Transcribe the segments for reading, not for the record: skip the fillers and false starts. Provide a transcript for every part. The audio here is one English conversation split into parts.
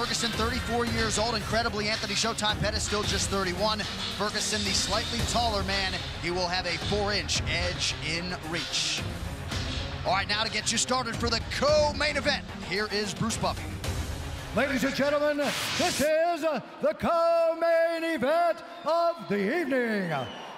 Ferguson, 34 years old. Incredibly, Anthony Showtime Pettis still just 31. Ferguson, the slightly taller man, he will have a 4-inch edge in reach. All right, now to get you started for the co-main event, here is Bruce Buffy. Ladies and gentlemen, this is the co-main event of the evening.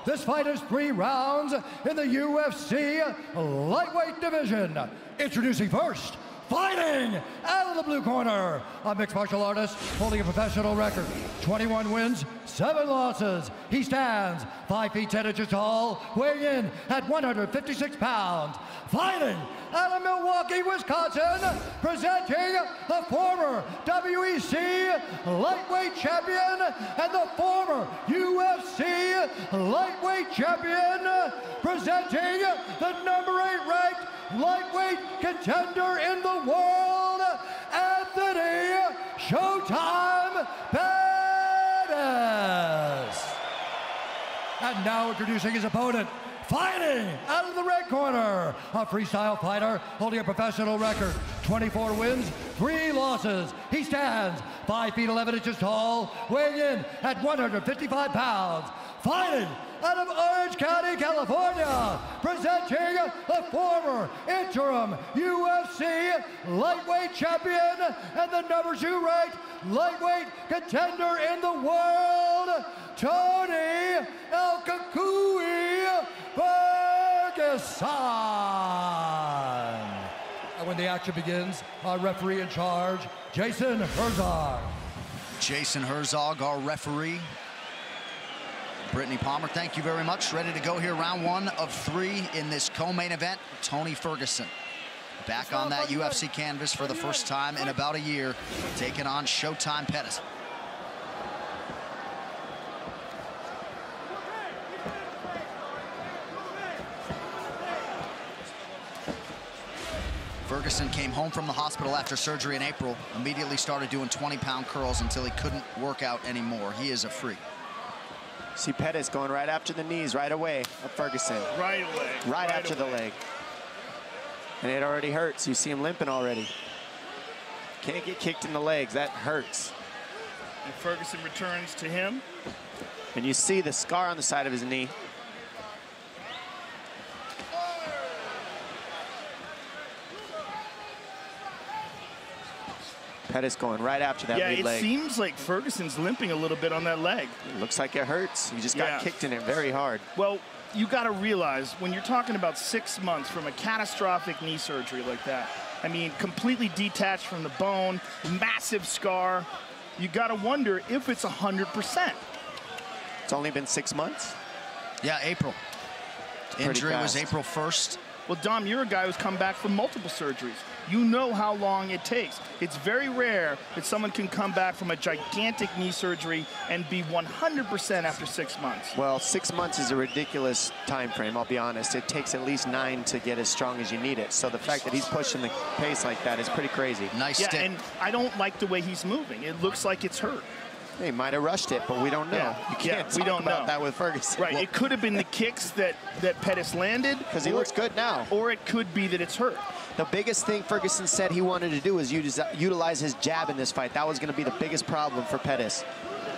This fight is 3 rounds in the UFC lightweight division. Introducing first, fighting out of the blue corner, a mixed martial artist holding a professional record, 21 wins, 7 losses. He stands 5 feet 10 inches tall, weighing in at 156 pounds. Fighting out of Milwaukee, Wisconsin, presenting the former WEC lightweight champion and the former UFC lightweight champion, presenting the #8 ranked lightweight contender in the world, Anthony Showtime Pettis. And now introducing his opponent, fighting out of the red corner, a freestyle fighter holding a professional record, 24 wins, 3 losses. He stands 5 feet 11 inches tall, weighing in at 155 pounds. Fighting out of Orange County, California, presenting the former interim UFC lightweight champion and the #2 ranked lightweight contender in the world, Tony Ferguson. And when the action begins, our referee in charge, Jason Herzog. Jason Herzog, our referee. Brittany Palmer, thank you very much. Ready to go here, round 1 of 3 in this co-main event. Tony Ferguson back on that UFC canvas for the first time in about a year, taking on Showtime Pettis. Ferguson came home from the hospital after surgery in April, immediately started doing 20-pound curls until he couldn't work out anymore. He is a freak. See Pettis going right after the knees right away of Ferguson. Right away. Right after the leg. And it already hurts. You see him limping already. Can't get kicked in the legs. That hurts. And Ferguson returns to him. And you see the scar on the side of his knee. Pettis going right after that lead leg. Yeah, it seems like Ferguson's limping a little bit on that leg. It looks like it hurts. He just got kicked in it very hard. Well, you got to realize when you're talking about 6 months from a catastrophic knee surgery like that, I mean, completely detached from the bone, massive scar, you got to wonder if it's 100%. It's only been 6 months? Yeah, April. Injury was April 1st. Well, Dom, you're a guy who's come back from multiple surgeries. You know how long it takes. It's very rare that someone can come back from a gigantic knee surgery and be 100% after 6 months. Well, 6 months is a ridiculous time frame, I'll be honest. It takes at least 9 to get as strong as you need it. So the fact that he's pushing the pace like that is pretty crazy. Nice stick. And I don't like the way he's moving. It looks like it's hurt. He might have rushed it, but we don't know. You can't talk about that with Ferguson. Right, it could have been the kicks that Pettis landed. Because he looks good now. Or it could be that it's hurt. The biggest thing Ferguson said he wanted to do was utilize his jab in this fight. That was going to be the biggest problem for Pettis.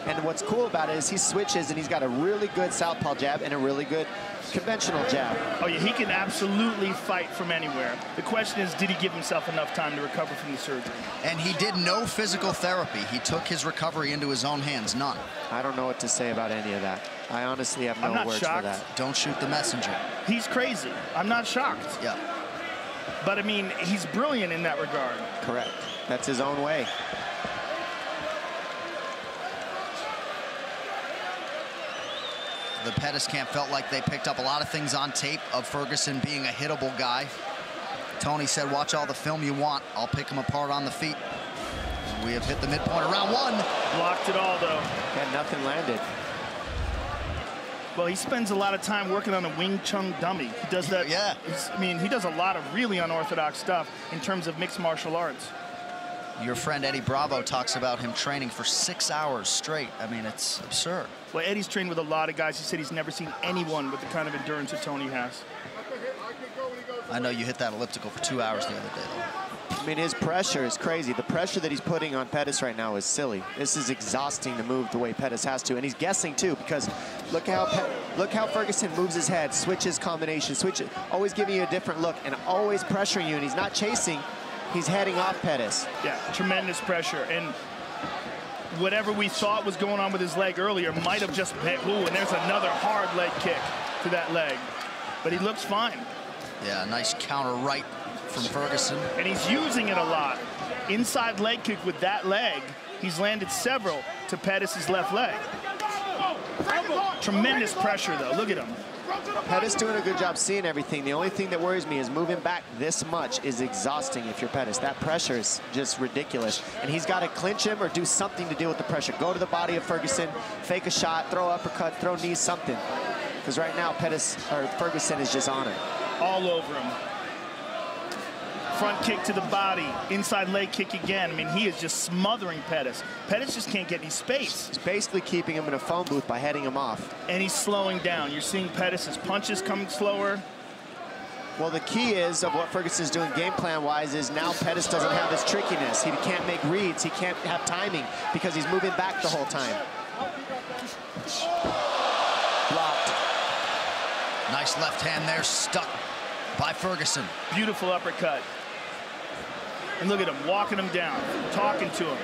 And what's cool about it is he switches and he's got a really good southpaw jab and a really good conventional jab. Oh yeah, he can absolutely fight from anywhere. The question is, did he give himself enough time to recover from the surgery? And he did no physical therapy. He took his recovery into his own hands, none. I don't know what to say about any of that. I honestly have no words for that. Don't shoot the messenger. He's crazy. I'm not shocked. Yeah. But I mean, he's brilliant in that regard. Correct. That's his own way. The Pettis camp felt like they picked up a lot of things on tape of Ferguson being a hittable guy. Tony said, watch all the film you want. I'll pick him apart on the feet. We have hit the midpoint of round 1. Blocked it all, though. And nothing landed. Well, he spends a lot of time working on a Wing Chun dummy. He does that. Yeah. I mean, he does a lot of really unorthodox stuff in terms of mixed martial arts. Your friend Eddie Bravo talks about him training for 6 hours straight. I mean, it's absurd. Well, Eddie's trained with a lot of guys. He said he's never seen anyone with the kind of endurance that Tony has. I know you hit that elliptical for 2 hours the other day, though. mean, his pressure is crazy. The pressure that he's putting on Pettis right now is silly. This is exhausting to move the way Pettis has to, and he's guessing too, because look how Ferguson moves his head, switches combination, switches, always giving you a different look, and always pressuring you. And he's not chasing; he's heading off Pettis. Yeah, tremendous pressure, and whatever we thought was going on with his leg earlier might have just been. Ooh, and there's another hard leg kick to that leg, but he looks fine. Yeah, nice counter right from Ferguson. And he's using it a lot. Inside leg kick with that leg. He's landed several to Pettis' left leg. Tremendous pressure, though. Look at him. Pettis doing a good job seeing everything. The only thing that worries me is moving back this much is exhausting if you're Pettis. That pressure is just ridiculous. And he's got to clinch him or do something to deal with the pressure. Go to the body of Ferguson, fake a shot, throw uppercut, throw knees, something. Because right now, Ferguson is just on him. All over him. Front kick to the body, inside leg kick again. I mean, he is just smothering Pettis. Pettis just can't get any space. He's basically keeping him in a phone booth by heading him off. And he's slowing down. You're seeing Pettis' punches coming slower. Well, the key is of what Ferguson's doing game plan-wise is now Pettis doesn't have his trickiness. He can't make reads. He can't have timing because he's moving back the whole time. Blocked. Nice left hand there, stuck by Ferguson. Beautiful uppercut. And look at him, walking him down, talking to him.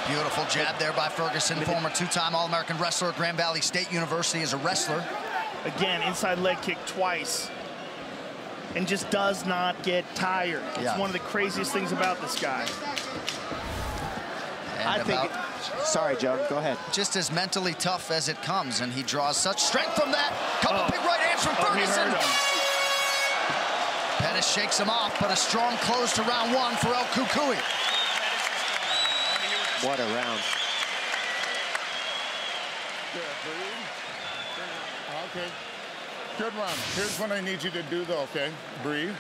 Beautiful jab there by Ferguson, former two-time All-American wrestler at Grand Valley State University as a wrestler. Again, inside leg kick twice. And just does not get tired. It's one of the craziest things about this guy. And sorry, Joe, go ahead. Just as mentally tough as it comes, and he draws such strength from that. Couple big right hands from Ferguson. Pettis shakes him off, but a strong close to round one for El Cucuy. What a round. Okay, good round. Here's what I need you to do, though, okay? Breathe,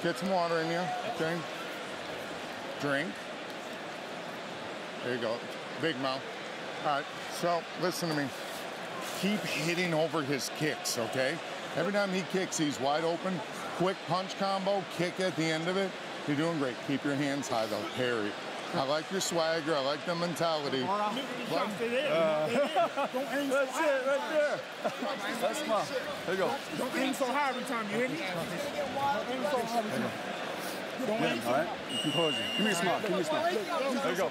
get some water in you, okay? Drink. There you go. Big mouth. All right, so listen to me. Keep hitting over his kicks, okay? Every time he kicks, he's wide open. Quick punch combo, kick at the end of it. You're doing great. Keep your hands high, though. Parry. I like your swagger. I like the mentality. That's it right there. That's my. There you go. Don't aim so high every time, you hear me? Don't aim so high every time. Don't aim so high. All right, composure. Give me a smile. Give me a smile. There you go.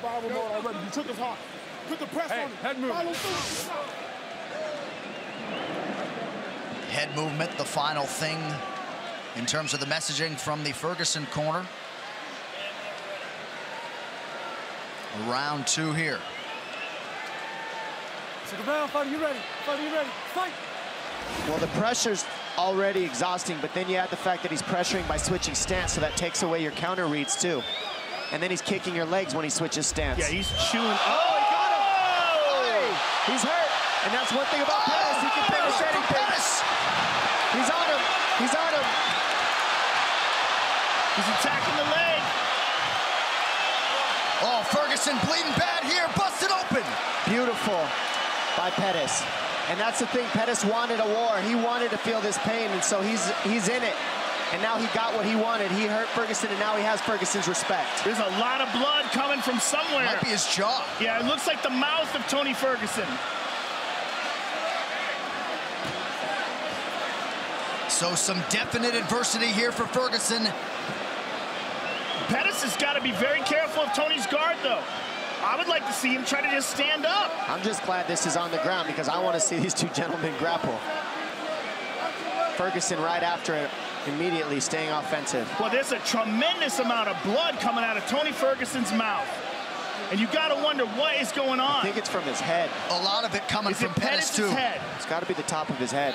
You took us hard. Put the press on it. Head movement. Head movement, the final thing in terms of the messaging from the Ferguson corner. Round two here. Second round, fighter, you ready? Fighter, you ready? Fight! Well, the pressure's already exhausting, but then you add the fact that he's pressuring by switching stance, so that takes away your counter reads too. And then he's kicking your legs when he switches stance. Yeah, he's chewing. Oh, he got him! Hey, he's hurt. And that's one thing about Pettis. He can finish anything. He's on him. He's on him. He's attacking the leg. Oh, Ferguson bleeding bad here, busted open. Beautiful by Pettis. And that's the thing, Pettis wanted a war. He wanted to feel this pain, and so he's in it. And now he got what he wanted. He hurt Ferguson, and now he has Ferguson's respect. There's a lot of blood coming from somewhere. Might be his jaw. Yeah, it looks like the mouth of Tony Ferguson. So some definite adversity here for Ferguson. Pettis has got to be very careful of Tony's guard, though. I would like to see him try to just stand up. I'm just glad this is on the ground because I want to see these two gentlemen grapple. Ferguson right after it, immediately staying offensive. Well, there's a tremendous amount of blood coming out of Tony Ferguson's mouth. And you got to wonder what is going on. I think it's from his head. A lot of it coming from Pettis, too. Head? It's got to be the top of his head.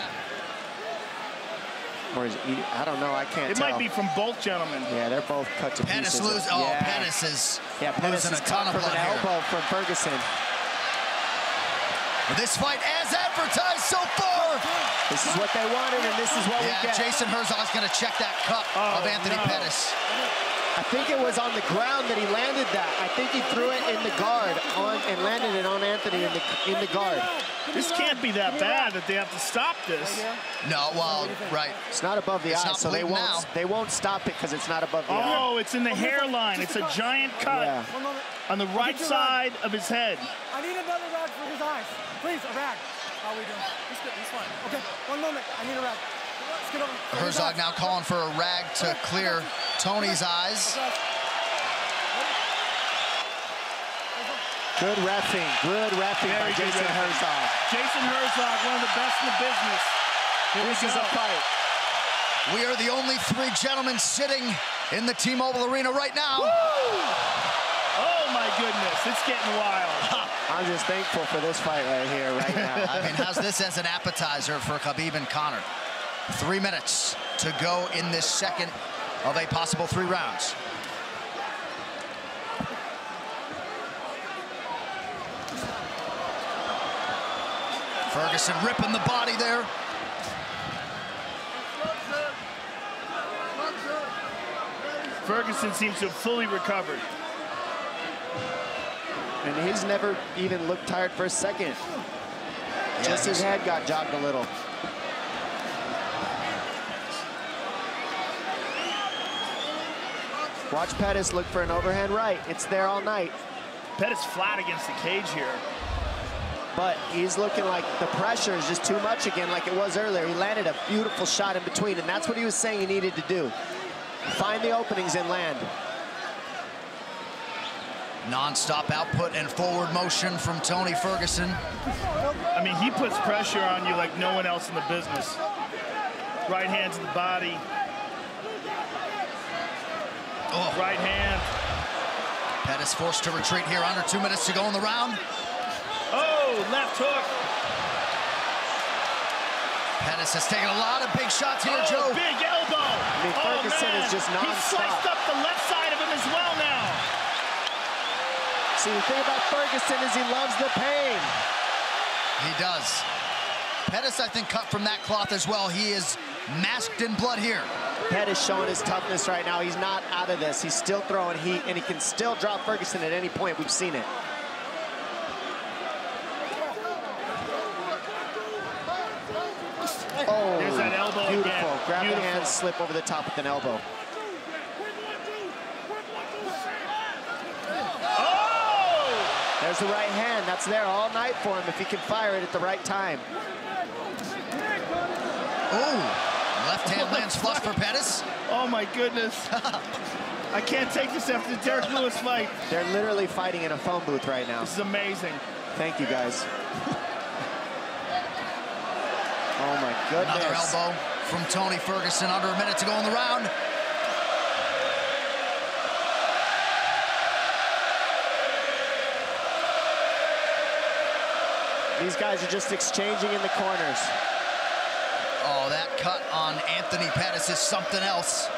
Or is he, I don't know, I can't tell. It might be from both gentlemen. Yeah, they're both cut to Pettis pieces. Pettis is losing a ton of blood an elbow from Ferguson. This fight as advertised so far. This is what they wanted, and this is what we get. Jason Herzog's going to check that cut of Anthony Pettis. I think it was on the ground that he landed that. I think he threw it in the guard and landed it on Anthony in the guard. This can't be that bad that they have to stop this. No, well, right. It's not above the eye, so they won't stop it because it's not above the eye. Oh, it's in the hairline. It's a giant cut on the right side of his head. I need another rag for his eyes. Please, a rag. How are we doing? He's good. He's fine. Okay, 1 moment. I need a rag. Let's get over. Herzog now calling for a rag to clear Tony's eyes. Good reffing by Jason Herzog. Jason Herzog, one of the best in the business. This is a fight. We are the only 3 gentlemen sitting in the T-Mobile Arena right now. Woo! Oh my goodness, it's getting wild. I'm just thankful for this fight right here, right now. I mean, how's this as an appetizer for Khabib and Conor? 3 minutes to go in this second of a possible 3 rounds. Ferguson ripping the body there. Ferguson seems to have fully recovered. And he's never even looked tired for a second. Just his head got jogged a little. Watch Pettis look for an overhand right. It's there all night. Pettis flat against the cage here. But he's looking like the pressure is just too much again, like it was earlier. He landed a beautiful shot in between, and that's what he was saying he needed to do. Find the openings and land. Non-stop output and forward motion from Tony Ferguson. I mean, he puts pressure on you like no one else in the business. Right hand to the body. Oh. Right hand. Pettis forced to retreat here. Under 2 minutes to go in the round. Oh, left hook. Pettis has taken a lot of big shots here, Joe. Big elbow. I mean, Ferguson is just He sliced non-stop. up the left side of him as well now. See, the thing about Ferguson is he loves the pain. He does. Pettis, I think, cut from that cloth as well. He is masked in blood here. Pettis showing his toughness right now. He's not out of this. He's still throwing heat, and he can still drop Ferguson at any point. We've seen it. Oh, there's that elbow beautiful. again. Grab Beautiful. the hand, slip over the top with an elbow. Oh! There's the right hand. That's there all night for him if he can fire it at the right time. Oh, left hand lands flush for Pettis. Oh my goodness. I can't take this after the Derek Lewis fight. They're literally fighting in a phone booth right now. This is amazing. Thank you, guys. Oh my goodness. Another elbow from Tony Ferguson. Under a minute to go in the round. These guys are just exchanging in the corners. Oh, that cut on Anthony Pettis is something else.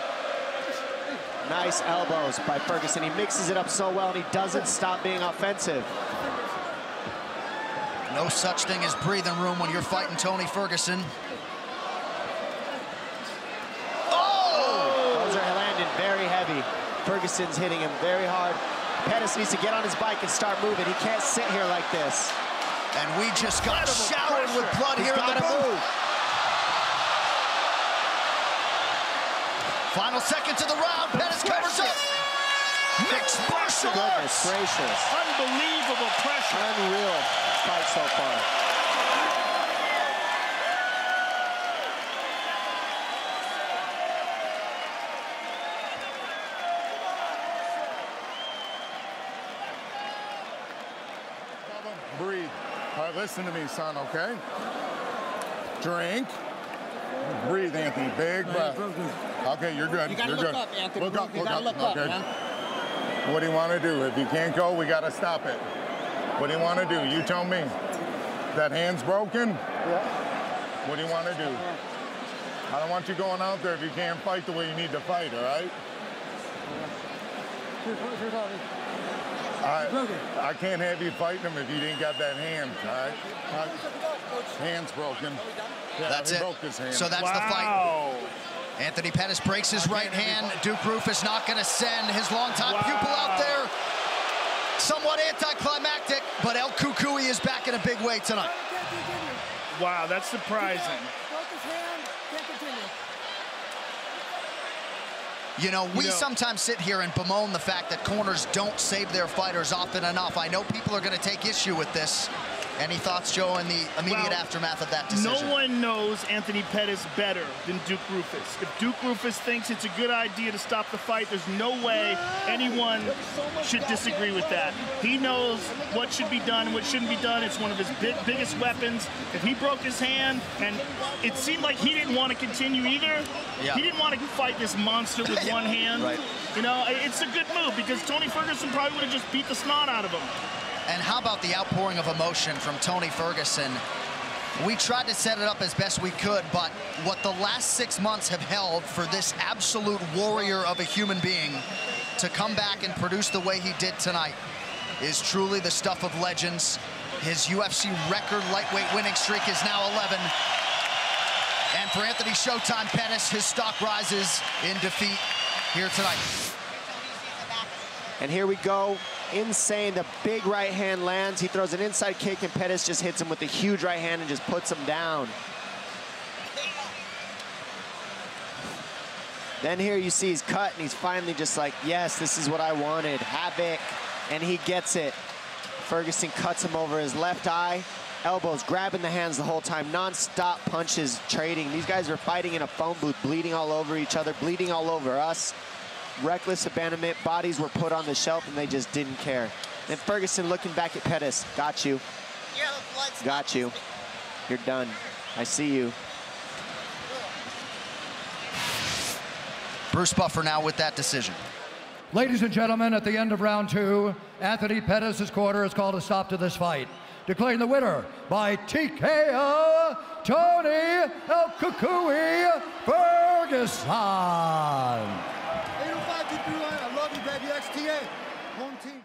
Nice elbows by Ferguson. He mixes it up so well, and he doesn't stop being offensive. No such thing as breathing room when you're fighting Tony Ferguson. Oh! Those are landing very heavy. Ferguson's hitting him very hard. Pettis needs to get on his bike and start moving. He can't sit here like this. And we just got showered with blood here in the booth. Final seconds of the round. Pettis covers up. Mixed martial arts. Goodness gracious. Unbelievable pressure. Unreal fight so far. Breathe. All right, listen to me, son, okay? Drink. Breathe, Anthony. Big breath. Okay, you're good. You gotta you're look good. up, Anthony. Look up, You look gotta up. look up, Okay. man. What do you want to do? If you can't go, we got to stop it. What do you want to do? You tell me. That hand's broken? Yeah. What do you want to do? I don't want you going out there if you can't fight the way you need to fight, all right? I can't have you fighting him if you didn't got that hand, all right? Hand's broken. Yeah, That's he it. broke his hand. So that's the fight. Anthony Pettis breaks his right hand. Duke Roufus not going to send his longtime pupil out there. Somewhat anticlimactic, but El Cucuy is back in a big way tonight. Wow, that's surprising. You know, we sometimes sit here and bemoan the fact that corners don't save their fighters often enough. I know people are going to take issue with this. Any thoughts, Joe, in the immediate aftermath of that decision? No one knows Anthony Pettis better than Duke Roufus. If Duke Roufus thinks it's a good idea to stop the fight, there's no way anyone should disagree with that. He knows what should be done and what shouldn't be done. It's one of his biggest weapons. If he broke his hand, and it seemed like he didn't want to continue either. Yeah. He didn't want to fight this monster with one hand. Right. You know, it's a good move because Tony Ferguson probably would have just beat the snot out of him. And how about the outpouring of emotion from Tony Ferguson? We tried to set it up as best we could, but what the last 6 months have held for this absolute warrior of a human being to come back and produce the way he did tonight is truly the stuff of legends. His UFC record lightweight winning streak is now 11. And for Anthony Showtime Pettis, his stock rises in defeat here tonight. And here we go. Insane. The big right hand lands. He throws an inside kick, and Pettis just hits him with a huge right hand and just puts him down. Then here you see he's cut, and he's finally just like, yes, this is what I wanted. Havoc. And he gets it. Ferguson cuts him over his left eye. Elbows, grabbing the hands the whole time. Non-stop punches, trading. These guys are fighting in a phone booth, bleeding all over each other, bleeding all over us. Reckless abandonment. Bodies were put on the shelf, and they just didn't care. Then Ferguson looking back at Pettis. Got you. Got you. You're done. I see you. Bruce Buffer now with that decision. Ladies and gentlemen, at the end of round 2, Anthony Pettis' corner has called a stop to this fight, declaring the winner by TKO, Tony El Cucuy Ferguson. 805 I love you, baby. XTA. Home team.